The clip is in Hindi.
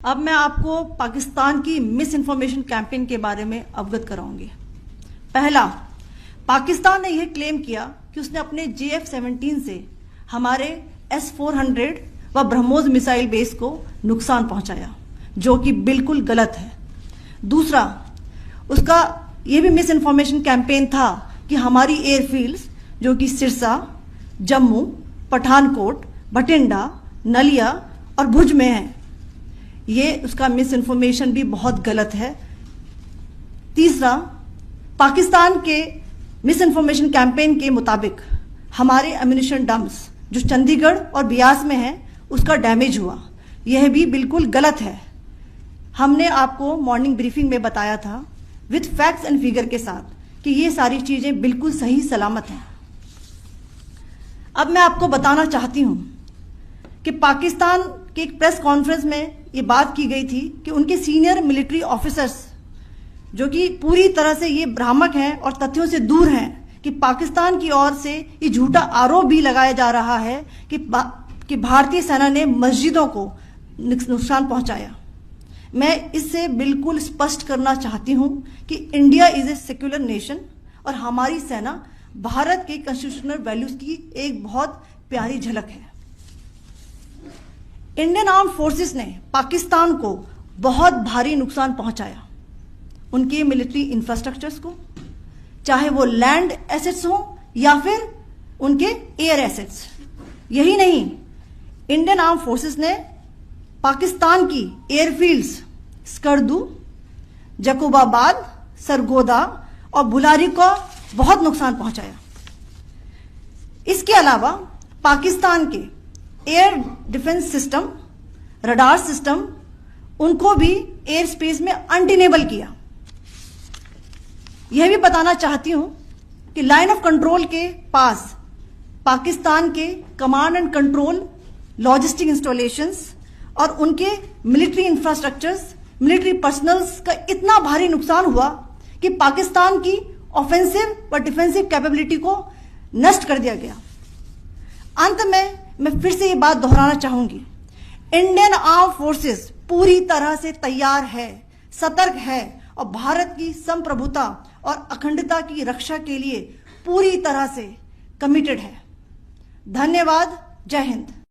अब मैं आपको पाकिस्तान की मिस इन्फॉर्मेशन कैंपेन के बारे में अवगत कराऊंगी। पहला, पाकिस्तान ने यह क्लेम किया कि उसने अपने JF-17 से हमारे S-400 व ब्रह्मोस मिसाइल बेस को नुकसान पहुंचाया, जो कि बिल्कुल गलत है। दूसरा, उसका यह भी मिस इन्फॉर्मेशन कैंपेन था कि हमारी एयरफील्ड्स जो कि सिरसा, जम्मू, पठानकोट, बठिंडा, नलिया और भुज में है, ये उसका मिस इन्फॉर्मेशन भी बहुत गलत है। तीसरा, पाकिस्तान के मिस इन्फॉर्मेशन कैंपेन के मुताबिक हमारे एम्यूनिशन डंप्स जो चंडीगढ़ और बियास में है उसका डैमेज हुआ, यह भी बिल्कुल गलत है। हमने आपको मॉर्निंग ब्रीफिंग में बताया था विद फैक्ट्स एंड फिगर के साथ कि ये सारी चीजें बिल्कुल सही सलामत हैं। अब मैं आपको बताना चाहती हूं कि पाकिस्तान के एक प्रेस कॉन्फ्रेंस में ये बात की गई थी कि उनके सीनियर मिलिट्री ऑफिसर्स जो कि पूरी तरह से ये भ्रामक हैं और तथ्यों से दूर हैं कि पाकिस्तान की ओर से ये झूठा आरोप भी लगाया जा रहा है कि भारतीय सेना ने मस्जिदों को नुकसान पहुंचाया। मैं इससे बिल्कुल स्पष्ट करना चाहती हूं कि India is a secular nation और हमारी सेना भारत के कॉन्स्टिट्यूशनल वैल्यूज की एक बहुत प्यारी झलक है। इंडियन आर्म फोर्सेस ने पाकिस्तान को बहुत भारी नुकसान पहुंचाया, उनके मिलिट्री इंफ्रास्ट्रक्चर्स को, चाहे वो लैंड एसेट्स हो या फिर उनके एयर एसेट्स। यही नहीं, इंडियन आर्म फोर्सेस ने पाकिस्तान की एयरफील्ड्स स्कर्दू, जकोबाबाद, सरगोदा और बुलारी को बहुत नुकसान पहुंचाया। इसके अलावा पाकिस्तान के air defence system, radar system, उनको भी एयर स्पेस में अनटेनेबल किया। यह भी बताना चाहती हूं कि लाइन ऑफ कंट्रोल के पास पाकिस्तान के command and control, logistic installations और उनके मिलिट्री इंफ्रास्ट्रक्चर्स, मिलिट्री पर्सनल्स का इतना भारी नुकसान हुआ कि पाकिस्तान की ऑफेंसिव व डिफेंसिव कैपेबिलिटी को नष्ट कर दिया गया। अंत में मैं फिर से ये बात दोहराना चाहूंगी, इंडियन आर्म फोर्सेस पूरी तरह से तैयार है, सतर्क है और भारत की संप्रभुता और अखंडता की रक्षा के लिए पूरी तरह से कमिटेड है। धन्यवाद। जय हिंद।